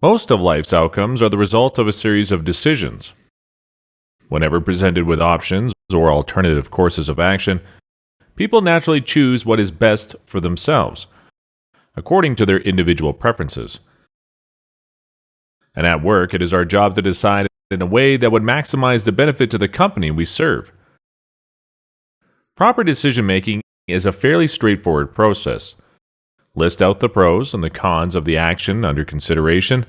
Most of life's outcomes are the result of a series of decisions. Whenever presented with options or alternative courses of action, people naturally choose what is best for themselves, according to their individual preferences. And at work, it is our job to decide in a way that would maximize the benefit to the company we serve. Proper decision making is a fairly straightforward process. List out the pros and the cons of the action under consideration,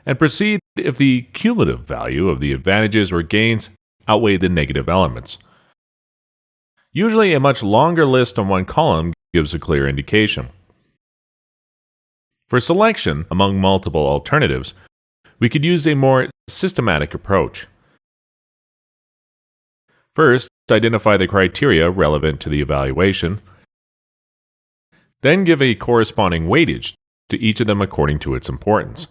and proceed if the cumulative value of the advantages or gains outweigh the negative elements. Usually, a much longer list on one column gives a clear indication. For selection among multiple alternatives, we could use a more systematic approach. First, identify the criteria relevant to the evaluation. Then give a corresponding weightage to each of them according to its importance.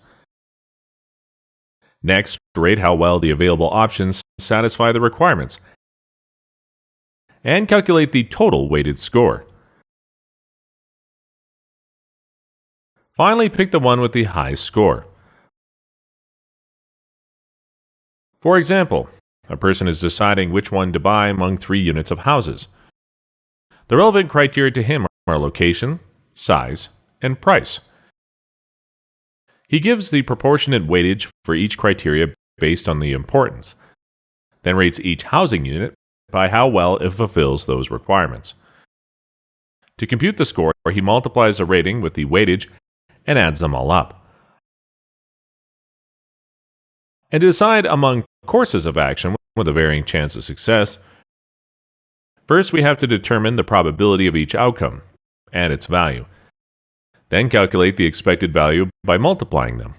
Next, rate how well the available options satisfy the requirements, and calculate the total weighted score. Finally, pick the one with the highest score. For example, a person is deciding which one to buy among 3 units of houses. The relevant criteria to him are location, size, and price. He gives the proportionate weightage for each criteria based on the importance, then rates each housing unit by how well it fulfills those requirements. To compute the score, he multiplies the rating with the weightage and adds them all up. And to decide among courses of action with a varying chance of success, first we have to determine the probability of each outcome and its value. Then calculate the expected value by multiplying them.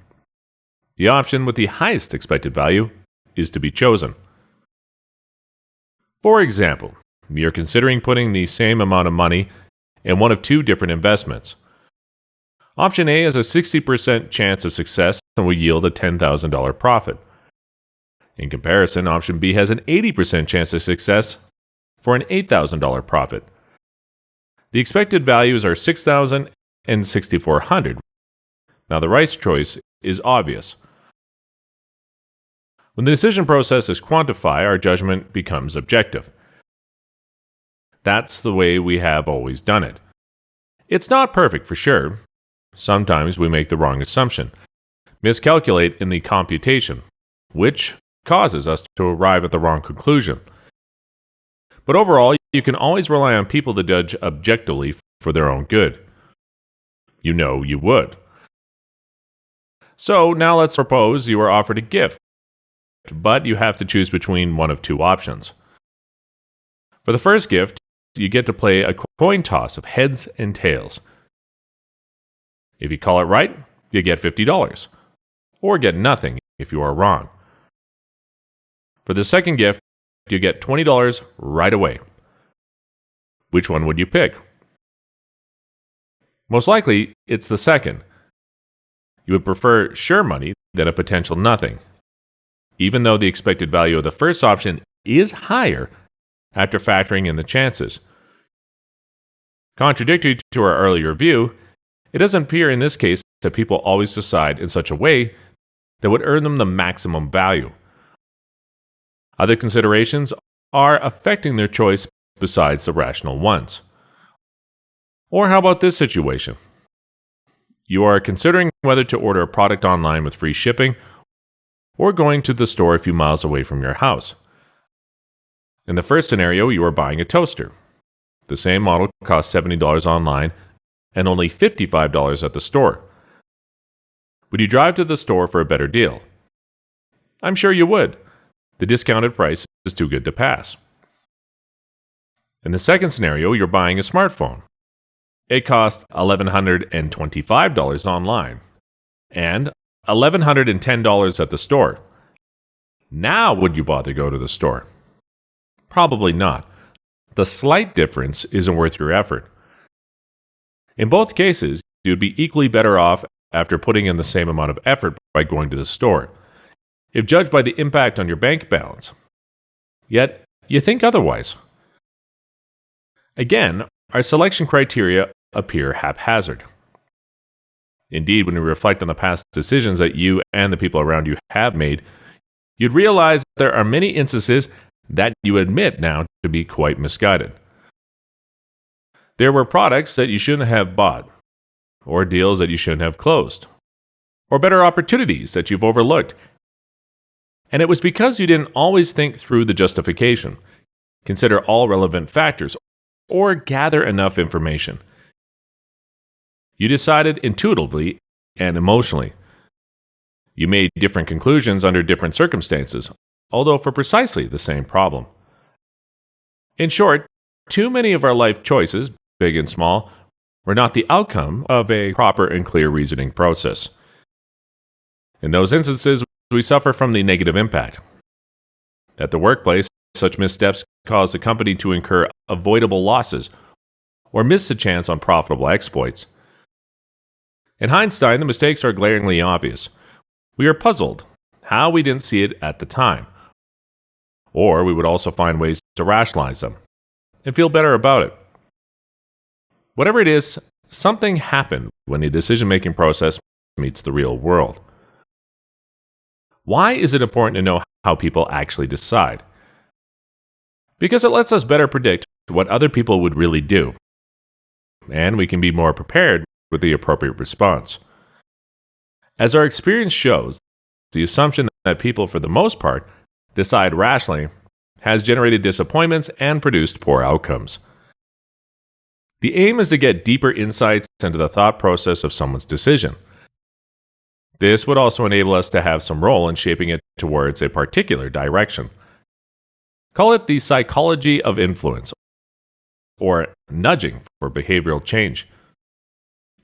The option with the highest expected value is to be chosen. For example, you're considering putting the same amount of money in one of 2 different investments. Option A has a 60% chance of success and will yield a $10,000 profit. In comparison, option B has an 80% chance of success for an $8,000 profit. The expected values are $6,000 and $6,400. Now the right choice is obvious. When the decision process is quantified, our judgment becomes objective. That's the way we have always done it. It's not perfect for sure. Sometimes we make the wrong assumption, miscalculate in the computation, which causes us to arrive at the wrong conclusion. But overall, you can always rely on people to judge objectively for their own good. You know you would. So now let's suppose you are offered a gift, but you have to choose between one of 2 options. For the first gift, you get to play a coin toss of heads and tails. If you call it right, you get $50, or get nothing if you are wrong. For the second gift, you get $20 right away. Which one would you pick? Most likely, it's the second. You would prefer sure money than a potential nothing, even though the expected value of the first option is higher after factoring in the chances. Contradictory to our earlier view, it doesn't appear in this case that people always decide in such a way that would earn them the maximum value. Other considerations are affecting their choice besides the rational ones. Or how about this situation? You are considering whether to order a product online with free shipping or going to the store a few miles away from your house. In the first scenario, you are buying a toaster. The same model costs $70 online and only $55 at the store. Would you drive to the store for a better deal? I'm sure you would. The discounted price is too good to pass. In the second scenario, you're buying a smartphone. It costs $1,125 online and $1,110 at the store. Now, would you bother go to the store? Probably not. The slight difference isn't worth your effort. In both cases, you'd be equally better off after putting in the same amount of effort by going to the store, if judged by the impact on your bank balance. Yet, you think otherwise. Again, our selection criteria appear haphazard. Indeed, when you reflect on the past decisions that you and the people around you have made, you'd realize there are many instances that you admit now to be quite misguided. There were products that you shouldn't have bought, or deals that you shouldn't have closed, or better opportunities that you've overlooked. And it was because you didn't always think through the justification, consider all relevant factors, or gather enough information. You decided intuitively and emotionally. You made different conclusions under different circumstances, although for precisely the same problem. In short, too many of our life choices, big and small, were not the outcome of a proper and clear reasoning process. In those instances, we suffer from the negative impact. At the workplace, such missteps cause the company to incur avoidable losses or miss a chance on profitable exploits. In hindsight, the mistakes are glaringly obvious. We are puzzled how we didn't see it at the time. Or we would also find ways to rationalize them and feel better about it. Whatever it is, something happened when the decision-making process meets the real world. Why is it important to know how people actually decide? Because it lets us better predict what other people would really do, and we can be more prepared with the appropriate response. As our experience shows, the assumption that people, for the most part, decide rationally has generated disappointments and produced poor outcomes. The aim is to get deeper insights into the thought process of someone's decision. This would also enable us to have some role in shaping it towards a particular direction. Call it the psychology of influence, or nudging for behavioral change,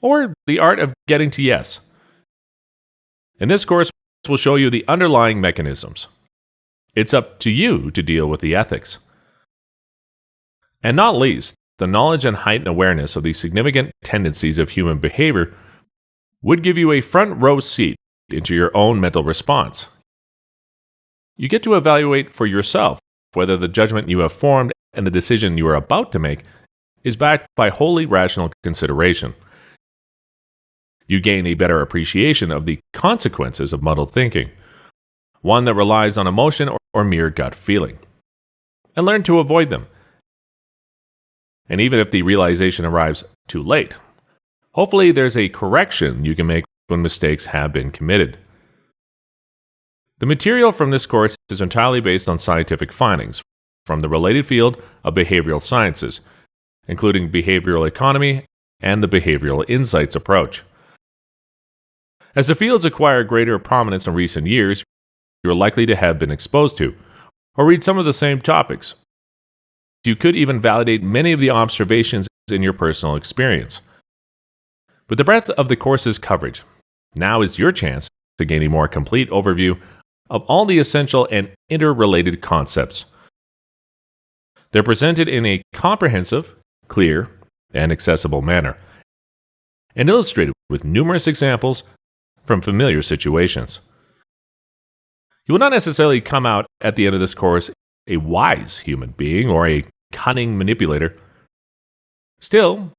or the art of getting to yes. In this course, we'll show you the underlying mechanisms. It's up to you to deal with the ethics. And not least, the knowledge and heightened awareness of the significant tendencies of human behavior would give you a front row seat into your own mental response. You get to evaluate for yourself whether the judgment you have formed and the decision you are about to make is backed by wholly rational consideration. You gain a better appreciation of the consequences of muddled thinking, one that relies on emotion or mere gut feeling, and learn to avoid them. And even if the realization arrives too late, hopefully there's a correction you can make when mistakes have been committed. The material from this course is entirely based on scientific findings from the related field of behavioral sciences, including behavioral economy and the behavioral insights approach. As the fields acquire greater prominence in recent years, you are likely to have been exposed to or read some of the same topics. You could even validate many of the observations in your personal experience. With the breadth of the course's coverage, now is your chance to gain a more complete overview of all the essential and interrelated concepts. They're presented in a comprehensive, clear, and accessible manner, and illustrated with numerous examples from familiar situations. You will not necessarily come out at the end of this course a wise human being or a cunning manipulator. Still,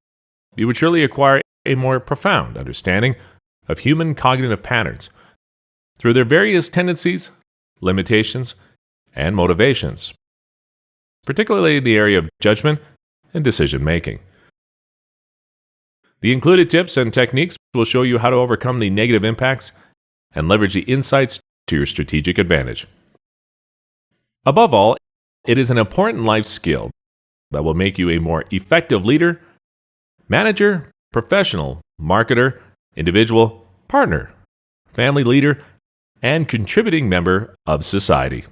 you would surely acquire a more profound understanding of human cognitive patterns through their various tendencies, limitations, and motivations, particularly in the area of judgment and decision making. The included tips and techniques will show you how to overcome the negative impacts and leverage the insights to your strategic advantage. Above all, it is an important life skill that will make you a more effective leader, manager, professional, marketer, individual, partner, family leader, and contributing member of society.